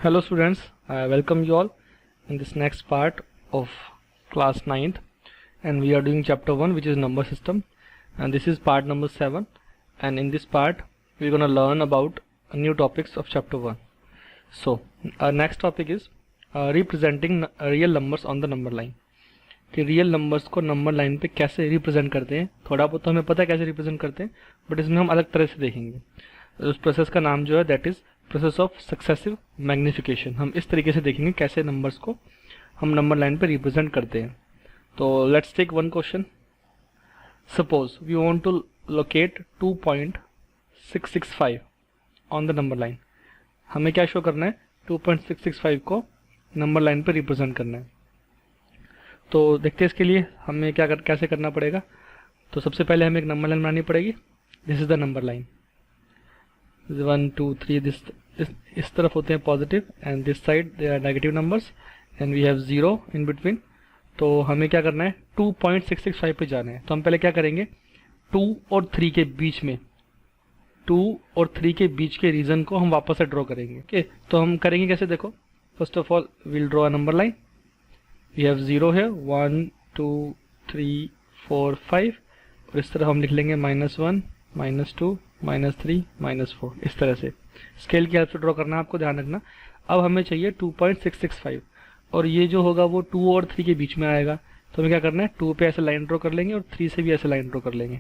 Hello students, I welcome you all in this next part of class 9th, and we are doing chapter 1, which is number system, and this is part number 7, and in this part we are going to learn about new topics of chapter 1. So our next topic is representing real numbers on the number line. कि real numbers को number line पे कैसे represent करते हैं, थोड़ा बहुत तो हमें पता है कैसे रिप्रेजेंट करते हैं, बट इसमें हम अलग तरह से देखेंगे. उस प्रोसेस का नाम जो है that is process of successive magnification. हम इस तरीके से देखेंगे कैसे नंबर्स को हम नंबर लाइन पे रिप्रेजेंट करते हैं. तो let's take one question. Suppose we want to locate 2.665 on the number line. हमें क्या शो करना है? 2.665 को नंबर लाइन पे रिप्रेजेंट करना है. तो देखते हैं इसके लिए हमें कैसे करना पड़ेगा. तो सबसे पहले हमें एक नंबर लाइन बनानी पड़ेगी. This is the number line. 1 2 3 इस तरफ होते हैं positive and this side there are negative numbers and we have 0 in between. तो हमें क्या करना है? 2.665 पे जाना है. तो हम पहले क्या करेंगे? 2 और 3 के बीच में 2 और 3 के बीच के रीजन को हम वापस से ड्रॉ करेंगे. ओके, तो हम करेंगे कैसे? देखो, first of all we'll draw a number line. We have 0 है, 1 2 3 4 5 और इस तरफ हम लिख लेंगे -1 -2 -3 -4. इस तरह से स्केल की हेल्प से ड्रॉ करना है, आपको ध्यान रखना. अब हमें चाहिए 2.665 और ये जो होगा वो 2 और 3 के बीच में आएगा. तो हमें क्या करना है? 2 पे ऐसे लाइन ड्रॉ कर लेंगे और 3 से भी ऐसे लाइन ड्रॉ कर लेंगे.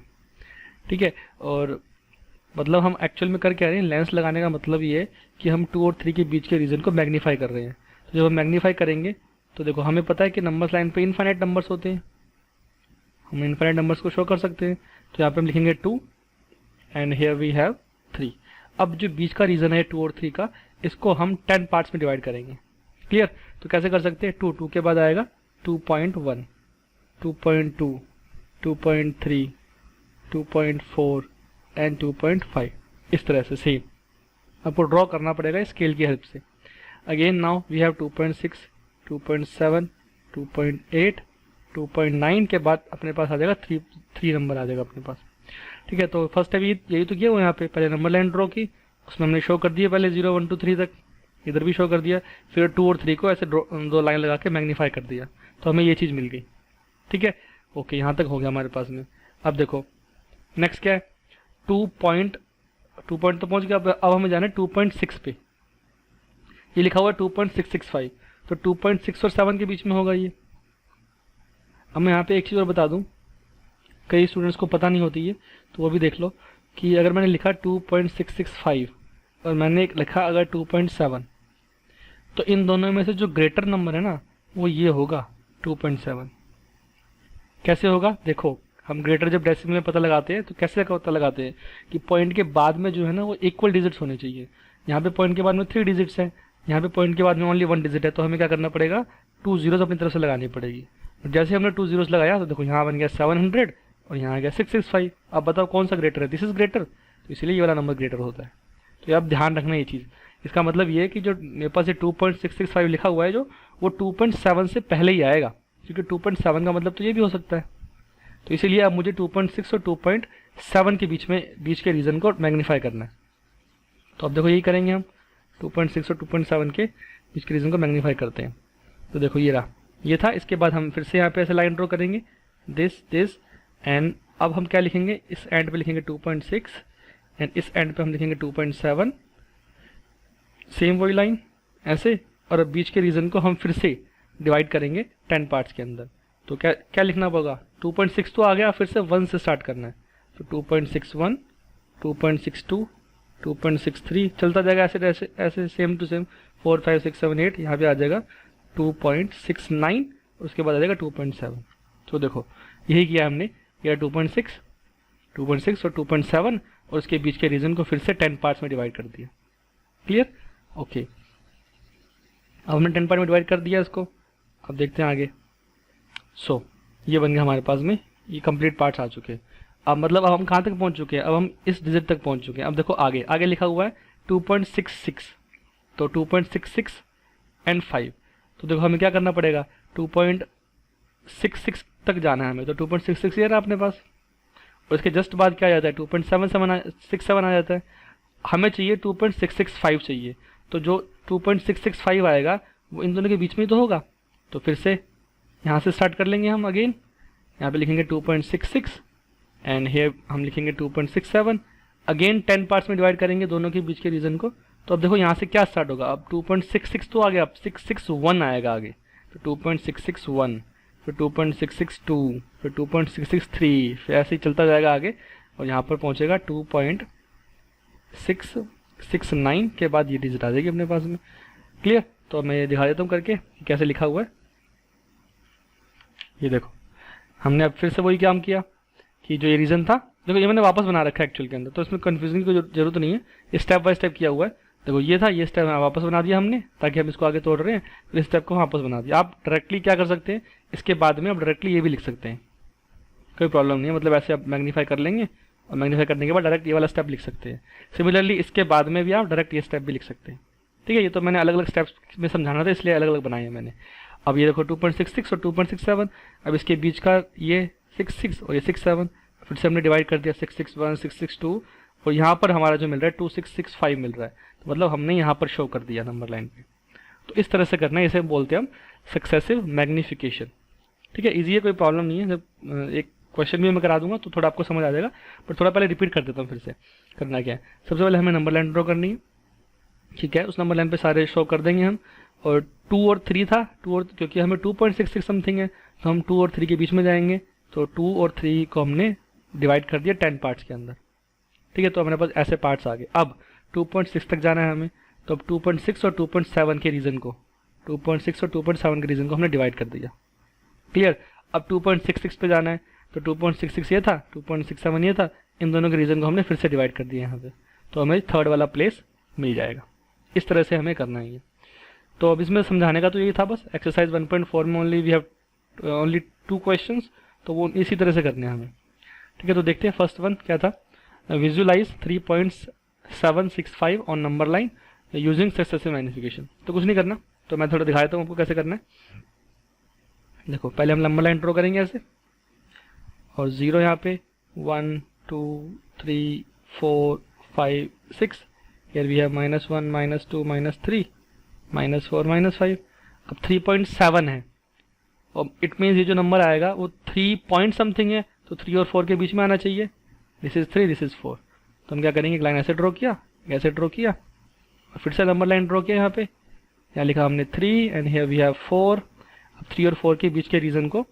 ठीक है, और मतलब हम एक्चुअल में कर क्या रहे हैं? लेंस लगाने का मतलब ये है कि हम 2 और 3 के बीच के रीजन को मैग्नीफाई कर रहे हैं. तो जब हम मैग्नीफाई करेंगे तो देखो हमें पता है कि नंबर्स लाइन पे इनफाइनाइट नंबर्स होते हैं, हम इनफाइनाइट नंबर्स को शो कर सकते हैं. तो यहाँ पे हम लिखेंगे 2 एंड हियर वी हैव 3. अब जो बीच का रीजन है 2 और 3 का, इसको हम 10 पार्ट्स में डिवाइड करेंगे. क्लियर? तो कैसे कर सकते हैं? 2 के बाद आएगा 2.1 2.2 2.3 2.4 एंड 2.5. इस तरह से सेम आपको ड्रॉ करना पड़ेगा स्केल की हेल्प से. अगेन नाउ वी हैव 2.6 2.7 2.8 2.9 के बाद अपने पास आ जाएगा 3 नंबर आ जाएगा अपने पास. ठीक है, तो फर्स्ट है यही तो किया वो. यहाँ पे पहले नंबर लाइन ड्रॉ की, उसमें हमने शो कर दिया पहले 0 1 2 3 तक, इधर भी शो कर दिया, फिर 2 और 3 को ऐसे दो लाइन लगा के मैग्नीफाई कर दिया. तो हमें ये चीज़ मिल गई. ठीक है, ओके, यहाँ तक हो गया हमारे पास में. अब देखो नेक्स्ट क्या है? 2 पॉइंट तो पहुँच गया. अब हमें जाना है 2.6 पे. ये लिखा हुआ है 2.665, तो 2.6 और 7 के बीच में होगा ये. अब मैं यहाँ पे एक चीज़ और बता दूँ, कई स्टूडेंट्स को पता नहीं होती है, तो वो भी देख लो कि अगर मैंने लिखा 2.665 और मैंने लिखा अगर 2.7, तो इन दोनों में से जो ग्रेटर नंबर है ना वो ये होगा 2.7. कैसे होगा? देखो, हम ग्रेटर जब डेसिमल में पता लगाते हैं तो कैसे पता लगाते हैं कि पॉइंट के बाद में जो है ना वो इक्वल डिजिट्स होने चाहिए. यहाँ पे पॉइंट के बाद में 3 डिजिट्स हैं, यहाँ पे पॉइंट के बाद में ओनली 1 डिजिट है. तो हमें क्या करना पड़ेगा? 2 zeros अपनी तरफ से लगानी पड़ेगी. जैसे हमने 2 zeros लगाया तो देखो यहाँ बन गया 700 और यहाँ आ गया 665. अब बताओ कौन सा ग्रेटर है? दिस इज ग्रेटर, तो इसलिए ये वाला नंबर ग्रेटर होता है. तो ये आप ध्यान रखना ये चीज़. इसका मतलब ये है कि जो मेरे पास ये 2.665 लिखा हुआ है जो वो 2.7 से पहले ही आएगा, क्योंकि 2.7 का मतलब तो ये भी हो सकता है. तो इसीलिए अब मुझे 2.6 और 2.7 के बीच के रीजन को मैग्नीफाई करना है. तो अब देखो यही करेंगे हम, 2.6 और 2.7 के बीच के रीजन को मैग्नीफाई करते हैं. तो देखो ये रहा, ये था. इसके बाद हम फिर से यहाँ पे ऐसे लाइन ड्रॉ करेंगे, दिस एंड अब हम क्या लिखेंगे? इस एंड पे लिखेंगे 2.6 एंड इस एंड पे हम लिखेंगे 2.7. सेम वही लाइन ऐसे, और अब बीच के रीजन को हम फिर से डिवाइड करेंगे 10 पार्ट्स के अंदर. तो क्या लिखना होगा? 2.6 तो आ गया, फिर से 1 से स्टार्ट करना है. तो 2.61 2.62 2.63 चलता जाएगा ऐसे ऐसे सेम टू सेम. 4 5 6 7 8 यहाँ पे आ जाएगा 2.69, उसके बाद आ जाएगा 2.7. तो देखो यही किया हमने, यह 2.6 और 2.7 और उसके बीच के रीजन को फिर से 10 पार्ट्स में डिवाइड कर दिया. क्लियर? ओके, अब हमने 10 पार्ट में डिवाइड कर दिया इसको. अब देखते हैं आगे. सो ये बन गया हमारे पास में, ये कंप्लीट पार्ट्स आ चुके हैं. अब मतलब अब हम कहाँ तक पहुँच चुके हैं? अब हम इस डिजिट तक पहुँच चुके हैं. अब देखो आगे लिखा हुआ है 2.66, तो 2.66 एंड 5. तो देखो हमें क्या करना पड़ेगा? 2.66 तक जाना है हमें. तो 2.66 ये रहा अपने पास, और इसके जस्ट बाद क्या आ जाता है? 2.67 आ जाता है. हमें चाहिए 2.665 चाहिए. तो जो 2.665 आएगा वो इन दोनों के बीच में ही तो होगा। तो फिर से यहाँ से स्टार्ट कर लेंगे हम अगेन, यहाँ पे लिखेंगे 2.66 एंड हेयर हम लिखेंगे 2.67। अगेन 10 पार्ट्स में डिवाइड करेंगे दोनों के बीच के रीजन को। तो अब देखो यहाँ से क्या स्टार्ट होगा, अब 2.66 तो आ गया, अब 661 आएगा आगे, तो 2.661, फिर 2.662, फिर 2.663, फिर ऐसे ही चलता जाएगा आगे और यहाँ पर पहुँचेगा 2.669 के बाद ये डिजिट आ जाएगी अपने पास में। क्लियर? तो मैं ये दिखा देता हूँ करके कि कैसे लिखा हुआ है। ये देखो हमने अब फिर से वही काम किया कि जो ये रीजन था, देखो ये मैंने वापस बना रखा है एक्चुअल के अंदर, तो इसमें कन्फ्यूजन की जरूरत नहीं है, स्टेप बाय स्टेप किया हुआ है। देखो ये था, ये स्टेप वापस बना दिया हमने ताकि हम इसको आगे तोड़ रहे हैं, तो इस स्टेप को वापस बना दिया। आप डायरेक्टली क्या कर सकते हैं, इसके बाद में आप डायरेक्टली ये भी लिख सकते हैं, कोई प्रॉब्लम नहीं है, मतलब ऐसे आप मैग्नीफाई कर लेंगे और मैग्नीफाई करने के बाद डायरेक्ट ये वाला स्टेप लिख सकते हैं। सिमिलरली इसके बाद में भी आप डायरेक्ट ये स्टेप भी लिख सकते हैं। ठीक है, ये तो मैंने अलग अलग स्टेप्स में समझाना था इसलिए अलग अलग बनाए हैं मैंने। अब ये देखो 2.66 और 2.67, अब इसके बीच का ये 66 और ये 67, फिर से हमने डिवाइड कर दिया 661, 662 और यहाँ पर हमारा जो मिल रहा है 2665 मिल रहा है, तो मतलब हमने यहाँ पर शो कर दिया नंबर लाइन पे। तो इस तरह से करना है, इसे बोलते हैं हम सक्सेसिव मैग्नीफिकेशन। ठीक है, इजी है, कोई प्रॉब्लम नहीं है। जब एक क्वेश्चन भी मैं करा दूंगा तो थोड़ा आपको समझ आ जाएगा, पर थोड़ा पहले रिपीट कर देता हूँ फिर से। करना क्या है, सबसे पहले हमें नंबर लाइन ड्रॉ करनी है। ठीक है, उस नंबर लाइन पे सारे शो कर देंगे हम, और 2 और 3 था, 2 और क्योंकि हमें 2.66 समथिंग है तो हम 2 और 3 के बीच में जाएंगे, तो 2 और 3 को हमने डिवाइड कर दिया 10 पार्ट्स के अंदर। ठीक है, तो हमारे पास ऐसे पार्ट्स आ गए। अब 2.6 तक जाना है हमें, तो अब 2.6 और 2.7 के रीजन को, 2.6 और 2.7 के रीजन को हमने डिवाइड कर दिया। क्लियर? अब 2.66 पे जाना है, तो 2.66 ये था, 2.67 ये था, इन दोनों के रीजन को हमने फिर से डिवाइड कर दिया यहाँ पे, तो हमें थर्ड वाला प्लेस मिल जाएगा। इस तरह से हमें करना है ये। तो अब इसमें समझाने का तो यही था बस। एक्सरसाइज 1.4 में only we have only 2 questions, तो वो इसी तरह से करने हैं हमें। ठीक है, तो देखते हैं फर्स्ट वन क्या था, visualise 3.765 on number line using successive magnification. तो कुछ नहीं करना, तो मैं थोड़ा दिखा देता हूँ आपको कैसे करना है। देखो पहले हम नंबर लाइन ड्रॉ करेंगे ऐसे, और 0 यहाँ पे, 1 2 3 4 5 6, here we have -1 -2 -3 -4 -5। अब 3.7 है और इट मीन्स ये जो नंबर आएगा वो 3 पॉइंट समथिंग है, तो 3 और 4 के बीच में आना चाहिए। This is 3, this is 4। तो हम क्या करेंगे, एक लाइन ऐसे ड्रॉ किया, ऐसे ड्रॉ किया, और फिर से नंबर लाइन ड्रॉ किया। यहाँ पे यहाँ लिखा हमने 3 एंड हियर वी हैव 4। अब 3 और 4 के बीच के रीजन को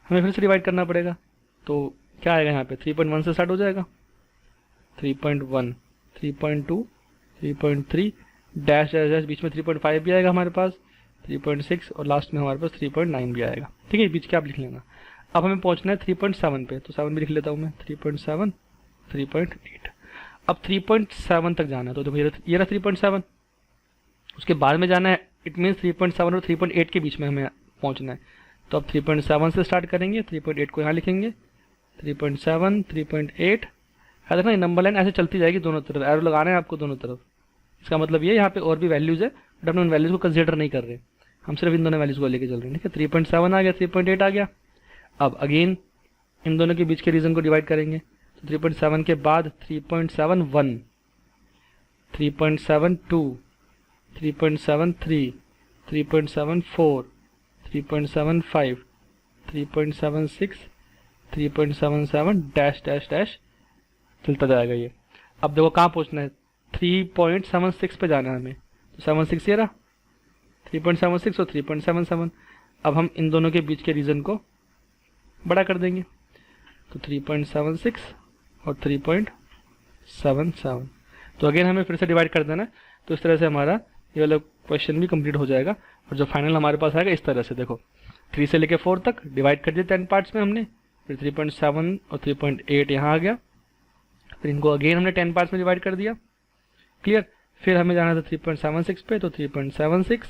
हमें फिर से डिवाइड करना पड़ेगा, तो क्या आएगा यहाँ पे 3.1 से स्टार्ट हो जाएगा, 3.1 3.2 3.3 डैश डैश डैश, बीच में 3.5 भी आएगा हमारे पास, 3.6 और लास्ट में हमारे पास 3.9 भी आएगा। ठीक है, बीच के आप लिख लेना। अब हमें पहुंचना है 3.7 पे, तो 7 भी लिख लेता हूँ मैं, 3.7 3.8। अब 3.7 तक जाना है, तो देखो ये रहा 3.7, उसके बाद में जाना है, इट मीन्स 3.7 और 3.8 के बीच में हमें पहुंचना है। तो अब 3.7 से स्टार्ट करेंगे, 3.8 को यहाँ लिखेंगे, 3.7 3.8। याद रखना नंबर लाइन ऐसे चलती जाएगी दोनों तरफ, एरो लगाना है आपको दोनों तरफ। इसका मतलब ये यहाँ पे और भी वैल्यूज है, बट हम उन वैल्यूज को कंसिडर नहीं कर रहे, हम सिर्फ इन दोनों वैल्यूज को लेके चल रहे हैं। ठीक है, 3.7 आ गया, 3.8 आ गया। अब अगेन इन दोनों के बीच के रीजन को डिवाइड करेंगे, तो 3.7 के बाद 3.71 3.72 3.73 3.74 3.75 3.76 3.77 डैश डैश डैश चलता जाएगा ये। अब देखो कहाँ पहुँचना है, 3.76 पे जाना है हमें, तो 76 ये रहा, 3.76 और 3.77। अब हम इन दोनों के बीच के रीजन को बड़ा कर देंगे, तो 3.76 और 3.77। तो अगेन हमें फिर से डिवाइड कर देना है, तो इस तरह से हमारा ये वाला क्वेश्चन भी कंप्लीट हो जाएगा। और जो फाइनल हमारे पास आएगा इस तरह से, देखो 3 से लेके 4 तक डिवाइड कर दिया 10 पार्ट्स में हमने, फिर 3.7 और 3.8 यहाँ आ गया, फिर इनको अगेन हमने 10 पार्ट्स में डिवाइड कर दिया। क्लियर? फिर हमें जाना था 3.76 पे, तो 3.76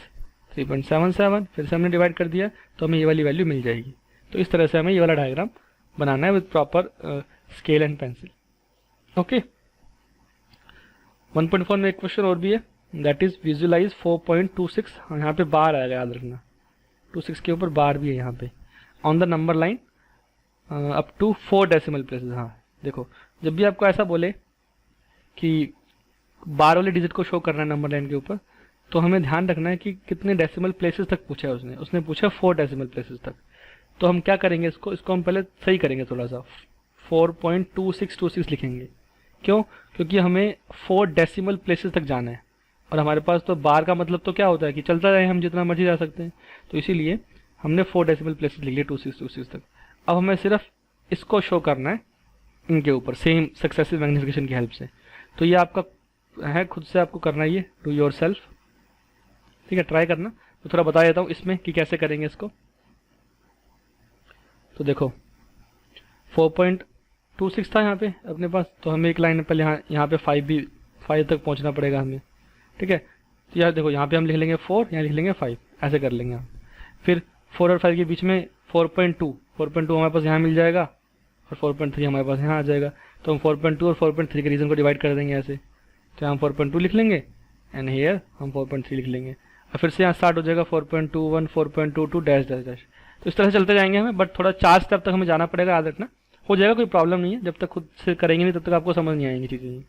3.77, फिर से हमने डिवाइड कर दिया, तो हमें ये वाली वैल्यू मिल जाएगी। तो इस तरह से हमें ये वाला डायग्राम बनाना है with proper scale and pencil. Okay, 1.4 में एक क्वेश्चन और भी है, दैट इज विजुअलाइज 4.26। यहाँ पे बार आएगा, याद रखना 26 के ऊपर बार भी है यहाँ पे, on the number line up to 4 decimal places. हाँ देखो, जब भी आपको ऐसा बोले कि बार वाले डिजिट को शो करना है नंबर लाइन के ऊपर, तो हमें ध्यान रखना है कि कितने डेसिमल प्लेसेस तक पूछा है उसने पूछा 4 डेसिमल प्लेसेस तक। तो हम क्या करेंगे, इसको हम पहले सही करेंगे, थोड़ा सा 4.2626 लिखेंगे। क्यों? क्योंकि हमें 4 डेसिमल प्लेसेस तक जाना है, और हमारे पास तो बार का मतलब तो क्या होता है कि चलता रहे, हम जितना मर्जी जा सकते हैं। तो इसीलिए हमने 4 डेसिमल प्लेसेस लिख लिए 2626 तक। अब हमें सिर्फ इसको शो करना है इनके ऊपर सेम सक्सेसिव मैग्निफिकेशन की हेल्प से। तो ये आपका है, खुद से आपको करना है, ये डू योर सेल्फ। ठीक है, ट्राई करना। तो थोड़ा बता देता हूँ इसमें कि कैसे करेंगे इसको। तो देखो 4.26 था यहाँ पे अपने पास, तो हमें एक लाइन पहले यहाँ पे 5 तक पहुँचना पड़ेगा हमें। ठीक है, तो यार देखो यहाँ पे हम लिख लेंगे 4, यहाँ लिख लेंगे 5, ऐसे कर लेंगे हम। फिर 4 और 5 के बीच में 4.2 हमारे पास यहाँ मिल जाएगा, और 4.3 हमारे पास यहाँ आ जाएगा। तो हम 4.2 और 4.3 के रीजन को डिवाइड कर देंगे ऐसे। तो हम 4.2 लिख लेंगे एंड हियर हम 4.3 लिख लेंगे, और फिर से यहाँ स्टार्ट हो जाएगा 4.21 4.22 डैश डैश डैश। तो इस तरह से चलते जाएंगे हमें, बट थोड़ा 4 स्टेप तक हमें जाना पड़ेगा, याद रखना। हो जाएगा, कोई प्रॉब्लम नहीं है, जब तक खुद से करेंगे नहीं तब तक आपको समझ नहीं आएंगी चीज़ें।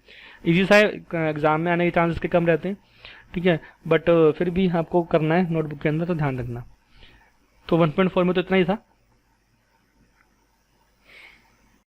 ईजी सा है, एग्जाम में आने के चांसेस के कम रहते हैं। ठीक है, बट फिर भी आपको करना है नोटबुक के अंदर, तो ध्यान रखना। तो 1.4 में तो इतना ही था।